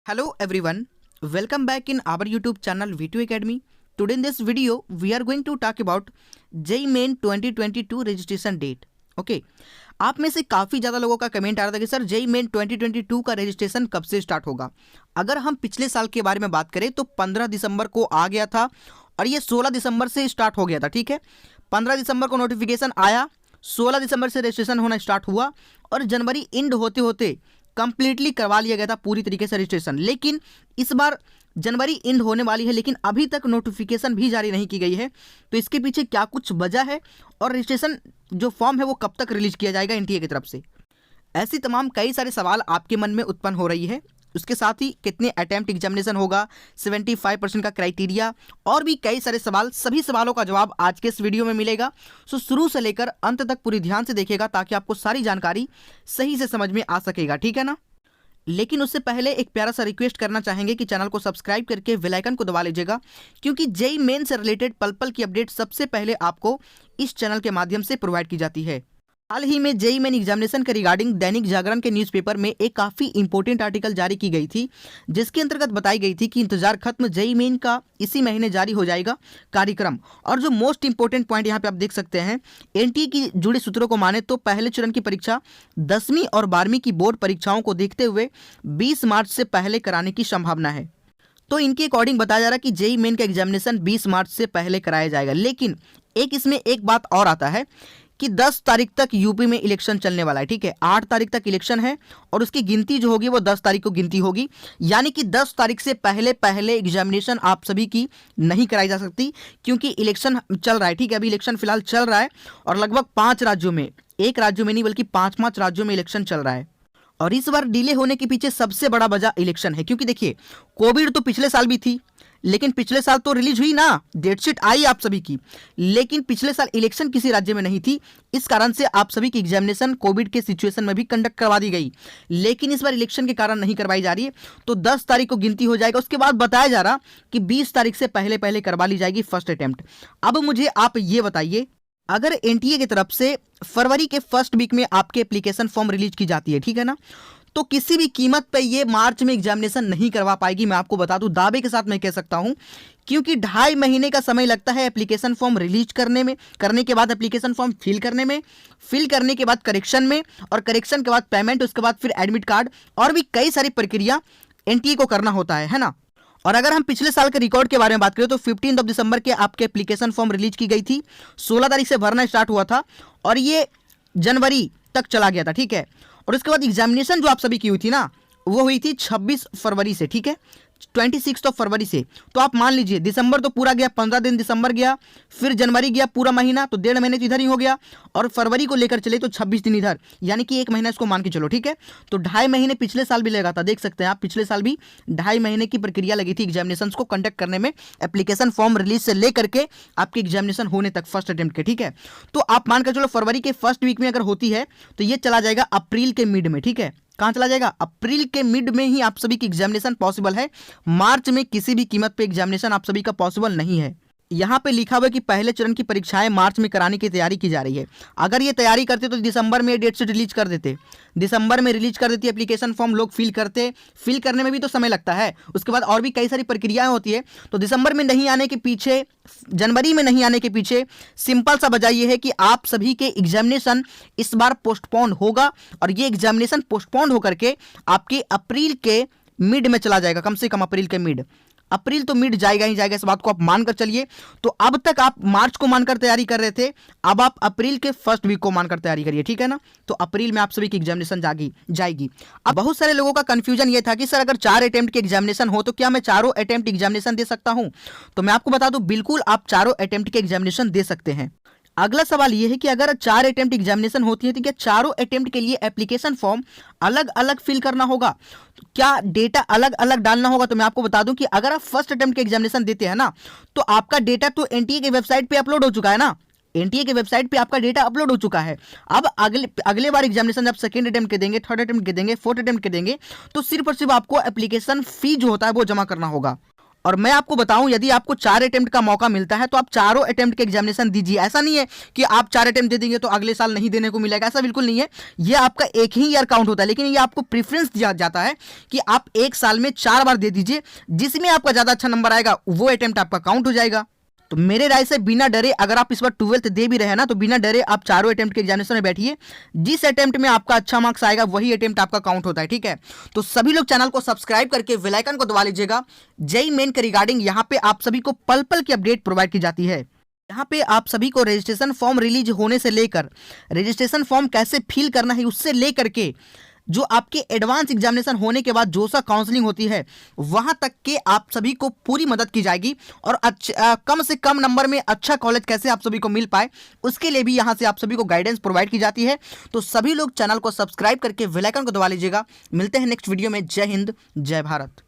Hello everyone, welcome back in our YouTube channel V2 Academy. Today in this video, we are going to talk about JEE Main 2022 registration date. Okay आप में से काफ़ी ज़्यादा लोगों का comment आ रहा था कि सर JEE Main 2022 का रजिस्ट्रेशन कब से स्टार्ट होगा। अगर हम पिछले साल के बारे में बात करें तो 15 दिसंबर को आ गया था और ये 16 दिसंबर से स्टार्ट हो गया था। ठीक है, 15 दिसंबर को नोटिफिकेशन आया, 16 दिसंबर से रजिस्ट्रेशन होना स्टार्ट हुआ और जनवरी एंड होते होते कंप्लीटली करवा लिया गया था पूरी तरीके से रजिस्ट्रेशन। लेकिन इस बार जनवरी एंड होने वाली है लेकिन अभी तक नोटिफिकेशन भी जारी नहीं की गई है। तो इसके पीछे क्या कुछ वजह है और रजिस्ट्रेशन जो फॉर्म है वो कब तक रिलीज किया जाएगा एनटीए की तरफ से, ऐसी तमाम कई सारे सवाल आपके मन में उत्पन्न हो रही है। उसके साथ ही कितने अटेम्प्ट एग्जामिनेशन होगा, 75% का क्राइटेरिया और भी कई सारे सवाल, सभी सवालों का जवाब आज के इस वीडियो में मिलेगा। सो शुरू से लेकर अंत तक पूरी ध्यान से देखिएगा ताकि आपको सारी जानकारी सही से समझ में आ सकेगा। ठीक है ना। लेकिन उससे पहले एक प्यारा सा रिक्वेस्ट करना चाहेंगे कि चैनल को सब्सक्राइब करके बेल आइकन को दबा लीजिएगा, क्योंकि JEE मेन से रिलेटेड पल पल की अपडेट सबसे पहले आपको इस चैनल के माध्यम से प्रोवाइड की जाती है। हाल ही में JEE मेन एग्जामिनेशन के रिगार्डिंग दैनिक जागरण के न्यूज़पेपर में एक काफ़ी इंपॉर्टेंट आर्टिकल जारी की गई थी, जिसके अंतर्गत बताई गई थी कि इंतजार खत्म, JEE मेन का इसी महीने जारी हो जाएगा कार्यक्रम। और जो मोस्ट इंपॉर्टेंट पॉइंट यहाँ पे आप देख सकते हैं, एनटीए की जुड़े सूत्रों को माने तो पहले चरण की परीक्षा 10वीं और 12वीं की बोर्ड परीक्षाओं को देखते हुए 20 मार्च से पहले कराने की संभावना है। तो इनके अकॉर्डिंग बताया जा रहा है कि JEE मेन का एग्जामिनेशन 20 मार्च से पहले कराया जाएगा। लेकिन इसमें एक बात और आता है कि 10 तारीख तक यूपी में इलेक्शन चलने वाला है। ठीक है, 8 तारीख तक इलेक्शन है और उसकी गिनती जो होगी वो 10 तारीख को गिनती होगी, यानी कि 10 तारीख से पहले पहले एग्जामिनेशन आप सभी की नहीं कराई जा सकती, क्योंकि इलेक्शन चल रहा है। ठीक है, अभी इलेक्शन फिलहाल चल रहा है और लगभग 5 राज्यों में, एक राज्यों में नहीं बल्कि 5 राज्यों में इलेक्शन चल रहा है। और इस बार डिले होने के पीछे सबसे बड़ा वजह इलेक्शन है, क्योंकि देखिए कोविड तो पिछले साल भी थी, लेकिन पिछले साल तो रिलीज हुई ना, डेट शीट आई आप सभी की, लेकिन पिछले साल इलेक्शन किसी राज्य में नहीं थी। इस कारण से आप सभी की एग्जामिनेशन कोविड के सिचुएशन में भी कंडक्ट करवा दी गई, लेकिन इस बार इलेक्शन के कारण नहीं करवाई जा रही है। तो 10 तारीख को गिनती हो जाएगा। उसके बाद बताया जा रहा कि 20 तारीख से पहले पहले करवा ली जाएगी फर्स्ट अटेम्प्ट। अब मुझे आप ये बताइए, अगर एनटीए की तरफ से फरवरी के फर्स्ट वीक में आपके एप्लीकेशन फॉर्म रिलीज की जाती है, ठीक है ना, तो किसी भी कीमत पे ये मार्च में एग्जामिनेशन नहीं करवा पाएगी। मैं आपको बता दूं, दावे के साथ मैं कह सकता हूं, क्योंकि 2.5 महीने का समय लगता है एप्लीकेशन फॉर्म रिलीज करने में, करने के बाद एप्लीकेशन फॉर्म फिल करने में, फिल करने के बाद करेक्शन में, और करेक्शन के बाद पेमेंट, उसके बाद फिर एडमिट कार्ड और भी कई सारी प्रक्रिया एनटीए को करना होता है ना। और अगर हम पिछले साल के रिकॉर्ड के बारे में बात करें तो 15 दिसंबर के आपके एप्लीकेशन फॉर्म रिलीज की गई थी, 16 तारीख से भरना स्टार्ट हुआ था और ये जनवरी तक चला गया था। ठीक है, और उसके बाद एग्जामिनेशन जो आप सभी की हुई थी ना, वो हुई थी 26 फरवरी से। ठीक है, 26 फरवरी से। तो आप मान लीजिए दिसंबर तो पूरा गया, 15 दिन दिसंबर गया, फिर जनवरी गया पूरा महीना, तो 1.5 महीने तो इधर ही हो गया, और फरवरी को लेकर चले तो 26 दिन इधर, यानी कि 1 महीना इसको मान के चलो। ठीक है, तो 2.5 महीने पिछले साल भी लगा था। देख सकते हैं आप, पिछले साल भी 2.5 महीने की प्रक्रिया लगी थी एग्जामिनेशन को कंडक्ट करने में, एप्लीकेशन फॉर्म रिलीज से लेकर के आपके एग्जामिनेशन होने तक फर्स्ट अटेम्प्ट के। ठीक है, तो आप मानकर चलो फरवरी के फर्स्ट वीक में अगर होती है तो ये चला जाएगा अप्रैल के मिड में। ठीक है, कहाँ चला जाएगा? अप्रैल के मिड में ही आप सभी की एग्जामिनेशन पॉसिबल है। मार्च में किसी भी कीमत पे एग्जामिनेशन आप सभी का पॉसिबल नहीं है। यहाँ पे लिखा हुआ है कि पहले चरण की परीक्षाएं मार्च में कराने की तैयारी की जा रही है। अगर ये तैयारी करते तो दिसंबर में डेट से रिलीज कर देते, दिसंबर में रिलीज कर देती एप्लीकेशन फॉर्म, लोग फिल करते, फिल करने में भी तो समय लगता है, उसके बाद और भी कई सारी प्रक्रियाएं होती है। तो दिसंबर में नहीं आने के पीछे, जनवरी में नहीं आने के पीछे सिंपल सा वजह यह है कि आप सभी के एग्जामिनेशन इस बार पोस्टपोन होगा और ये एग्जामिनेशन पोस्टपोन होकर के आपके अप्रैल के मिड में चला जाएगा, कम से कम अप्रैल के मिड। अप्रैल तो मिड जाएगा ही जाएगा, इस बात को आप मानकर चलिए। तो अब तक आप मार्च को मानकर तैयारी कर रहे थे, अब आप अप्रैल के फर्स्ट वीक को मानकर तैयारी करिए। ठीक है ना, तो अप्रैल में आप सभी की एग्जामिनेशन जाएगी। अब बहुत सारे लोगों का कंफ्यूजन ये था कि सर अगर 4 अटेम्प्ट के एग्जामिनेशन हो तो क्या मैं चारों अटेम्प्ट एग्जामिनेशन दे सकता हूं? तो मैं आपको बता दूं, बिल्कुल आप चारों अटेम्प्ट के एग्जामिनेशन दे सकते हैं। अगला सवाल यह है कि अगर 4 अटेम्प्ट एग्जामिनेशन होती है तो क्या चारों अटेम्प्ट के लिए एप्लीकेशन फॉर्म अलग अलग फिल करना होगा? तो क्या डेटा अलग अलग डालना होगा? तो मैं आपको बता दूं कि अगर आप फर्स्ट अटेम्प्ट के एग्जामिनेशन देते हैं ना, तो आपका डेटा तो एनटीए के वेबसाइट पे अपलोड हो चुका है ना, एनटीए के वेबसाइट पे आपका डेटा अपलोड हो चुका है। अब अगले बार एग्जामिनेशन जब सेकंड अटेम्प्ट के देंगे, थर्ड अटेम्प्ट के देंगे, फोर्थ अटेम्प्ट के देंगे, तो सिर्फ और सिर्फ आपको एप्लीकेशन फी जो होता है वो जमा करना होगा। और मैं आपको बताऊं, यदि आपको 4 अटेम्प्ट का मौका मिलता है तो आप चारों अटेम्प्ट के एग्जामिनेशन दीजिए। ऐसा नहीं है कि आप 4 अटेम्प्ट दे देंगे तो अगले साल नहीं देने को मिलेगा, ऐसा बिल्कुल नहीं है। ये आपका एक ही ईयर काउंट होता है, लेकिन ये आपको प्रेफरेंस दिया जाता है कि आप एक साल में 4 बार दे दीजिए, जिसमें आपका ज़्यादा अच्छा नंबर आएगा वो अटेम्प्ट आपका काउंट हो जाएगा। तो मेरे राय से बिना डरे, अगर आप इस बार 12th दे भी रहे हैं ना, तो बिना डरे आप चारों अटेम्प्ट के एग्जामिनेशन में बैठिए। जिस अटेम्प्ट में आपका अच्छा मार्क्स आएगा वही अटेम्प्ट आपका काउंट होता है, ठीक है। तो सभी लोग चैनल को सब्सक्राइब करके बेल आइकन को दबा लीजिएगा। जेईई मेन के रिगार्डिंग यहाँ पे आप सभी को पल पल की अपडेट प्रोवाइड की जाती है। यहाँ पे आप सभी को रजिस्ट्रेशन फॉर्म रिलीज होने से लेकर रजिस्ट्रेशन फॉर्म कैसे फिल करना है उससे लेकर के जो आपके एडवांस एग्जामिनेशन होने के बाद जो सा काउंसलिंग होती है वहां तक के आप सभी को पूरी मदद की जाएगी। और कम से कम नंबर में अच्छा कॉलेज कैसे आप सभी को मिल पाए उसके लिए भी यहां से आप सभी को गाइडेंस प्रोवाइड की जाती है। तो सभी लोग चैनल को सब्सक्राइब करके बेल आइकन को दबा लीजिएगा। मिलते हैं नेक्स्ट वीडियो में। जय हिंद, जय भारत।